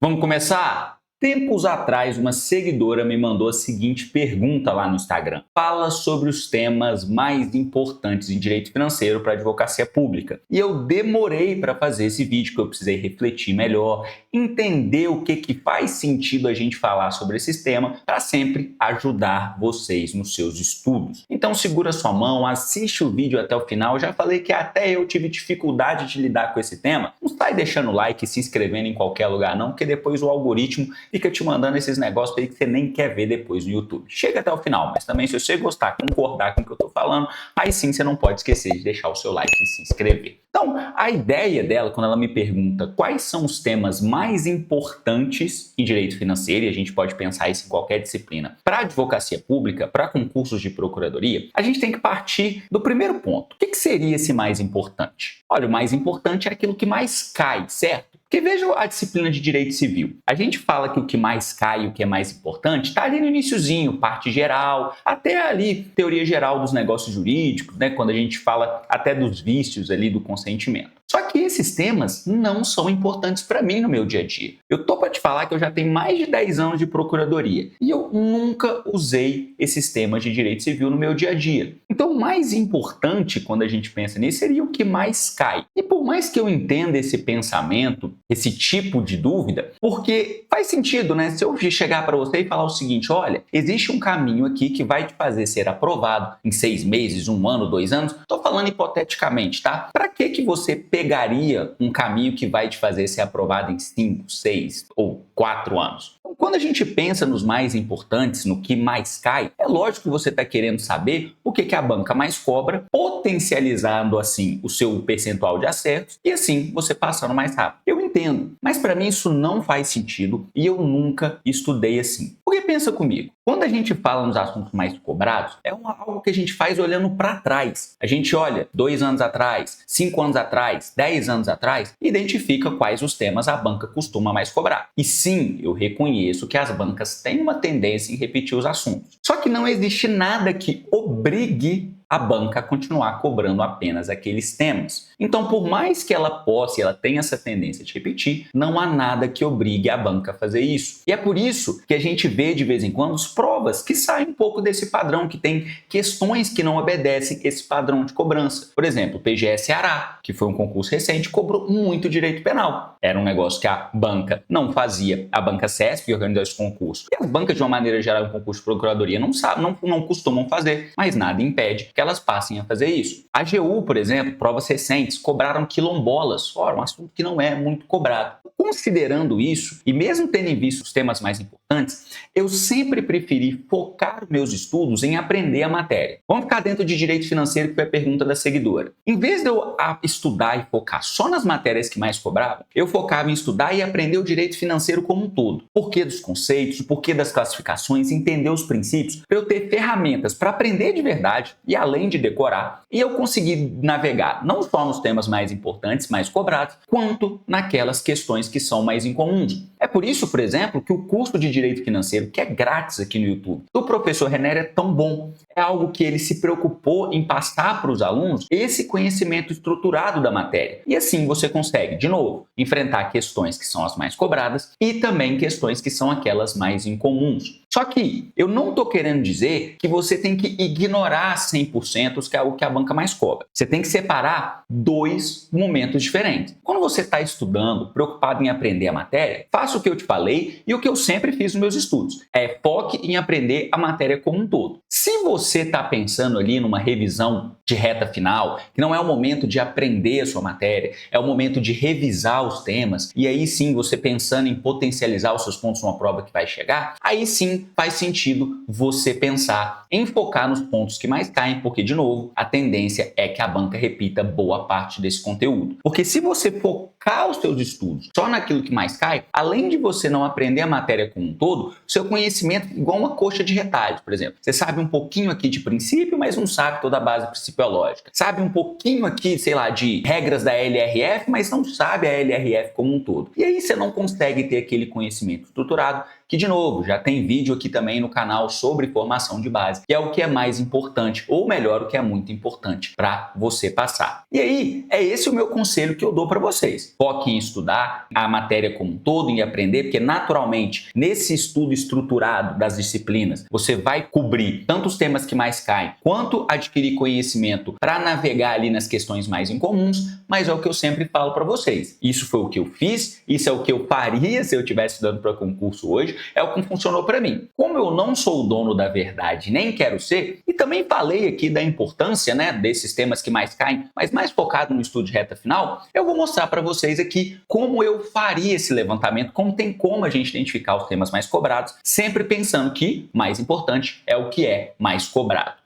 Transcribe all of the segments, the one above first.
Vamos começar? Tempos atrás, uma seguidora me mandou a seguinte pergunta lá no Instagram. Fala sobre os temas mais importantes em direito financeiro para a advocacia pública. E eu demorei para fazer esse vídeo, que eu precisei refletir melhor, entender o que faz sentido a gente falar sobre esse tema para sempre ajudar vocês nos seus estudos. Então segura sua mão, assiste o vídeo até o final. Eu já falei que até eu tive dificuldade de lidar com esse tema. Não sai deixando o like e se inscrevendo em qualquer lugar não, porque depois o algoritmo fica te mandando esses negócios aí que você nem quer ver depois no YouTube. Chega até o final, mas também se você gostar, concordar com o que eu tô falando, aí sim você não pode esquecer de deixar o seu like e se inscrever. Então, a ideia dela, quando ela me pergunta quais são os temas mais importantes em direito financeiro, e a gente pode pensar isso em qualquer disciplina, para a advocacia pública, para concursos de procuradoria, a gente tem que partir do primeiro ponto. O que seria esse mais importante? Olha, o mais importante é aquilo que mais cai, certo? Porque veja a disciplina de direito civil. A gente fala que o que mais cai, o que é mais importante, está ali no iniciozinho, parte geral, até ali teoria geral dos negócios jurídicos, né? Quando a gente fala até dos vícios ali do consentimento. Só que esses temas não são importantes para mim no meu dia a dia. Eu tô para te falar que eu já tenho mais de 10 anos de procuradoria e eu nunca usei esses temas de direito civil no meu dia a dia. Então, o mais importante quando a gente pensa nisso seria o que mais cai. E por mais que eu entenda esse pensamento, esse tipo de dúvida, porque faz sentido, né? Se eu chegar para você e falar o seguinte, olha, existe um caminho aqui que vai te fazer ser aprovado em 6 meses, 1 ano, 2 anos, tô falando hipoteticamente, tá? Para que você pegaria um caminho que vai te fazer ser aprovado em 5, 6 ou 4 anos? Então, quando a gente pensa nos mais importantes, no que mais cai, é lógico que você está querendo saber o que a banca mais cobra, potencializando assim o seu percentual de acertos e assim você passando mais rápido. Eu entendo, mas para mim isso não faz sentido e eu nunca estudei assim. Porque pensa comigo, quando a gente fala nos assuntos mais cobrados, é algo que a gente faz olhando para trás. A gente olha 2 anos atrás, 5 anos atrás, 10 anos atrás, e identifica quais os temas a banca costuma mais cobrar. E sim, eu reconheço que as bancas têm uma tendência em repetir os assuntos. Só que não existe nada que obrigue a banca a continuar cobrando apenas aqueles temas. Então, por mais que ela possa e ela tenha essa tendência de repetir, não há nada que obrigue a banca a fazer isso. E é por isso que a gente vê de vez em quando as provas que saem um pouco desse padrão, que tem questões que não obedecem esse padrão de cobrança. Por exemplo, o PGS Ceará, que foi um concurso recente, cobrou muito direito penal. Era um negócio que a banca não fazia, a banca CESP que organizou esse concurso. E as bancas, de uma maneira geral, um concurso de procuradoria não costumam fazer, mas nada impede que elas passem a fazer isso. A AGU, por exemplo, provas recentes, cobraram quilombolas, fora um assunto que não é muito cobrado. Considerando isso, e mesmo tendo em vista os temas mais importantes, eu sempre preferi focar meus estudos em aprender a matéria. Vamos ficar dentro de direito financeiro, que foi a pergunta da seguidora. Em vez de eu estudar e focar só nas matérias que mais cobravam, eu focava em estudar e aprender o direito financeiro como um todo. O porquê dos conceitos, o porquê das classificações, entender os princípios, para eu ter ferramentas para aprender de verdade e além de decorar, e eu consegui navegar não só nos temas mais importantes, mais cobrados, quanto naquelas questões que são mais incomuns. É por isso, por exemplo, que o curso de Direito Financeiro, que é grátis aqui no YouTube, do professor Renner é tão bom. É algo que ele se preocupou em passar para os alunos esse conhecimento estruturado da matéria. E assim você consegue, de novo, enfrentar questões que são as mais cobradas e também questões que são aquelas mais incomuns. Só que eu não estou querendo dizer que você tem que ignorar 100% o que a banca mais cobra. Você tem que separar 2 momentos diferentes. Quando você está estudando, preocupado em aprender a matéria, faça o que eu te falei e o que eu sempre fiz nos meus estudos. Foque em aprender a matéria como um todo. Se você está pensando ali numa revisão de reta final, que não é o momento de aprender a sua matéria, é o momento de revisar os temas, e aí sim você pensando em potencializar os seus pontos numa prova que vai chegar, aí sim faz sentido você pensar em focar nos pontos que mais caem, porque, de novo, a tendência é que a banca repita boa parte desse conteúdo. Porque se você focar os seus estudos só naquilo que mais cai, além de você não aprender a matéria como um todo, seu conhecimento é igual uma coxa de retalhos, por exemplo. Você sabe um pouquinho aqui de princípio, mas não sabe toda a base principiológica. Sabe um pouquinho aqui, sei lá, de regras da LRF, mas não sabe a LRF como um todo. E aí você não consegue ter aquele conhecimento estruturado que, de novo, já tem vídeo aqui também no canal sobre formação de base, que é o que é mais importante, ou melhor, o que é muito importante para você passar. E aí, é esse o meu conselho que eu dou para vocês. Foque em estudar a matéria como um todo, em aprender, porque naturalmente, nesse estudo estruturado das disciplinas, você vai cobrir tanto os temas que mais caem, quanto adquirir conhecimento para navegar ali nas questões mais incomuns, mas é o que eu sempre falo para vocês. Isso foi o que eu fiz, isso é o que eu faria se eu estivesse estudando para concurso hoje, é o que funcionou para mim. Como eu não sou o dono da verdade, nem quero ser, e também falei aqui da importância, né, desses temas que mais caem, mas mais focado no estudo de reta final, eu vou mostrar para vocês aqui como eu faria esse levantamento, como a gente identificar os temas mais cobrados, sempre pensando que mais importante é o que é mais cobrado.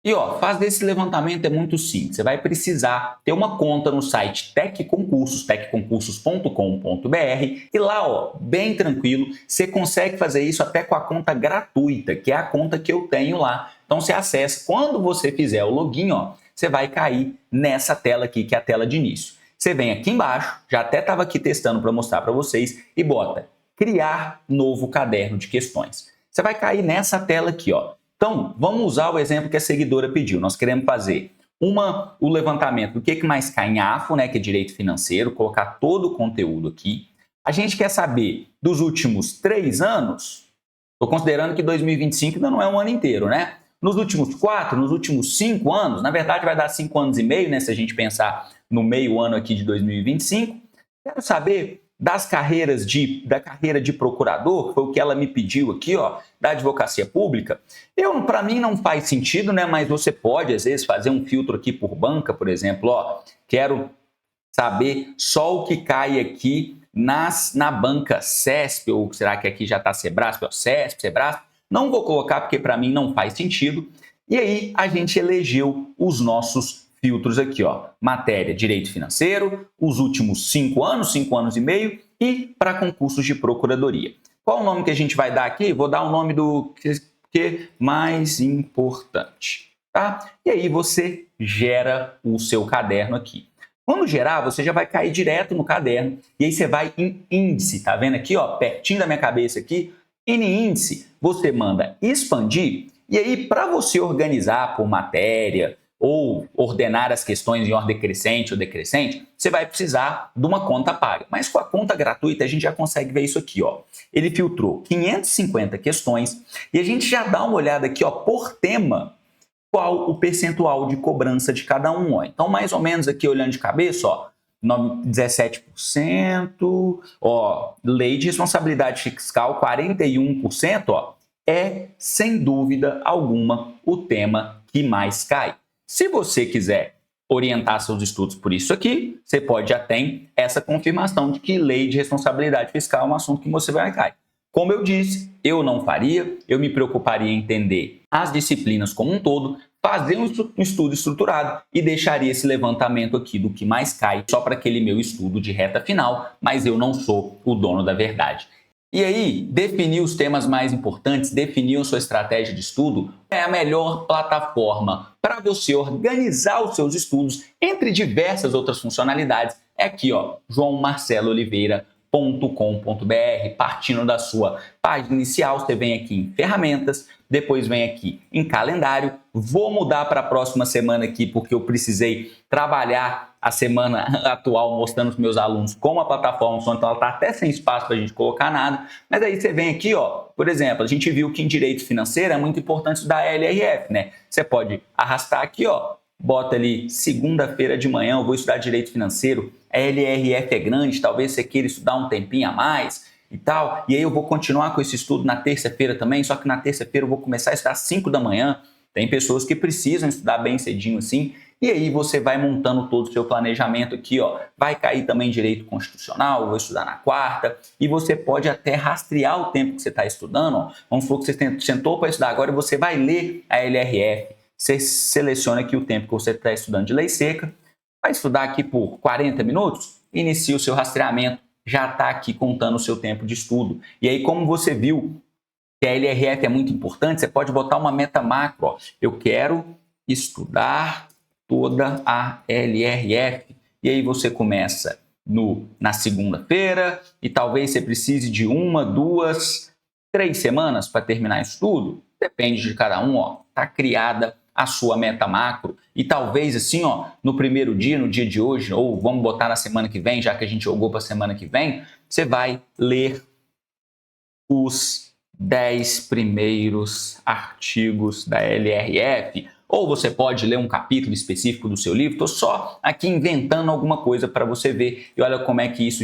E fazer esse levantamento é muito simples. Você vai precisar ter uma conta no site TecConcursos, tecconcursos.com.br, e lá, bem tranquilo, você consegue fazer isso até com a conta gratuita, que é a conta que eu tenho lá. Então você acessa, quando você fizer o login, você vai cair nessa tela aqui, que é a tela de início. Você vem aqui embaixo, já até estava aqui testando para mostrar para vocês, e bota criar novo caderno de questões. Você vai cair nessa tela aqui, Então, vamos usar o exemplo que a seguidora pediu. Nós queremos fazer o levantamento do que mais cai em AFO, né, que é direito financeiro, colocar todo o conteúdo aqui. A gente quer saber dos últimos 3 anos, estou considerando que 2025 ainda não é um ano inteiro, né? Nos últimos 4, nos últimos 5 anos, na verdade vai dar 5 anos e meio, né, se a gente pensar no meio ano aqui de 2025. Quero saber da carreira de procurador, que foi o que ela me pediu aqui, da advocacia pública. Para mim não faz sentido, né? Mas você pode, às vezes, fazer um filtro aqui por banca, por exemplo, quero saber só o que cai aqui na banca CESP, ou será que aqui já está Sebrasp, CESP, Sebrasp? Não vou colocar porque para mim não faz sentido. E aí a gente elegeu os nossos filtros aqui, matéria, direito financeiro, os últimos 5 anos e meio e para concursos de procuradoria. Qual o nome que a gente vai dar aqui? Vou dar o nome do que mais importante, tá? E aí você gera o seu caderno aqui. Quando gerar, você já vai cair direto no caderno e aí você vai em índice, tá vendo aqui, pertinho da minha cabeça aqui, e em índice você manda expandir e aí para você organizar por matéria, ou ordenar as questões em ordem crescente ou decrescente, você vai precisar de uma conta paga. Mas com a conta gratuita a gente já consegue ver isso aqui, Ele filtrou 550 questões e a gente já dá uma olhada aqui, por tema, qual o percentual de cobrança de cada um, Então, mais ou menos aqui, olhando de cabeça, 17%, lei de responsabilidade fiscal, 41%, é, sem dúvida alguma, o tema que mais cai. Se você quiser orientar seus estudos por isso aqui, você pode já ter essa confirmação de que lei de responsabilidade fiscal é um assunto que você vai cair. Como eu disse, eu não faria, eu me preocuparia em entender as disciplinas como um todo, fazer um estudo estruturado e deixaria esse levantamento aqui do que mais cai só para aquele meu estudo de reta final, mas eu não sou o dono da verdade. E aí, definir os temas mais importantes, definir a sua estratégia de estudo é a melhor plataforma para você organizar os seus estudos entre diversas outras funcionalidades. É aqui, joaomarcelooliveira.com.br. Partindo da sua página inicial, você vem aqui em ferramentas, depois vem aqui em calendário. Vou mudar para a próxima semana aqui porque eu precisei trabalhar a semana atual mostrando para os meus alunos como a plataforma funciona, então ela está até sem espaço para a gente colocar nada. Mas aí você vem aqui, por exemplo, a gente viu que em direito financeiro é muito importante estudar a LRF, né? Você pode arrastar aqui, bota ali segunda-feira de manhã, eu vou estudar direito financeiro, a LRF é grande, talvez você queira estudar um tempinho a mais e tal, e aí eu vou continuar com esse estudo na terça-feira também, só que na terça-feira eu vou começar a estudar às 5 da manhã, tem pessoas que precisam estudar bem cedinho assim, e aí você vai montando todo o seu planejamento aqui, vai cair também direito constitucional, eu vou estudar na quarta, e você pode até rastrear o tempo que você está estudando, vamos supor que você sentou para estudar agora e você vai ler a LRF, você seleciona aqui o tempo que você está estudando de lei seca, vai estudar aqui por 40 minutos, inicia o seu rastreamento, já está aqui contando o seu tempo de estudo. E aí, como você viu que a LRF é muito importante, você pode botar uma meta macro. Eu quero estudar toda a LRF. E aí você começa na segunda-feira e talvez você precise de 1, 2 3 semanas para terminar isso tudo? Depende de cada um, ó. Tá criada a sua meta macro e talvez assim, ó, no primeiro dia, no dia de hoje, ou vamos botar na semana que vem, já que a gente jogou para semana que vem, você vai ler os 10 primeiros artigos da LRF, ou você pode ler um capítulo específico do seu livro. Estou só aqui inventando alguma coisa para você ver e olha como é que isso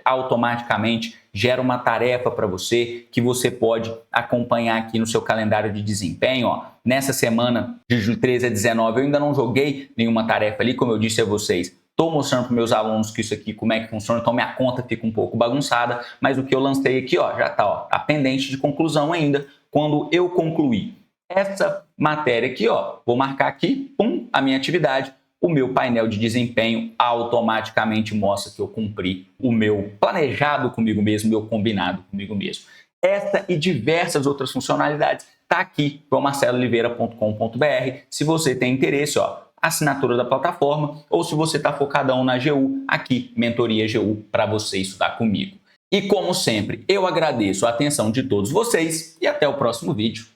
automaticamente gera uma tarefa para você que você pode acompanhar aqui no seu calendário de desempenho. Ó. Nessa semana de 13 a 19 eu ainda não joguei nenhuma tarefa ali, como eu disse a vocês. Estou mostrando para meus alunos que isso aqui, como é que funciona, então minha conta fica um pouco bagunçada, mas o que eu lancei aqui, ó, já está, tá pendente de conclusão ainda. Quando eu concluir essa matéria aqui, ó, vou marcar aqui, pum, a minha atividade, o meu painel de desempenho automaticamente mostra que eu cumpri o meu planejado comigo mesmo, meu combinado comigo mesmo. Essa e diversas outras funcionalidades tá aqui no marcelooliveira.com.br. Se você tem interesse, ó, assinatura da plataforma, ou se você está focadão na GU, aqui, Mentoria GU, para você estudar comigo. E como sempre, eu agradeço a atenção de todos vocês e até o próximo vídeo.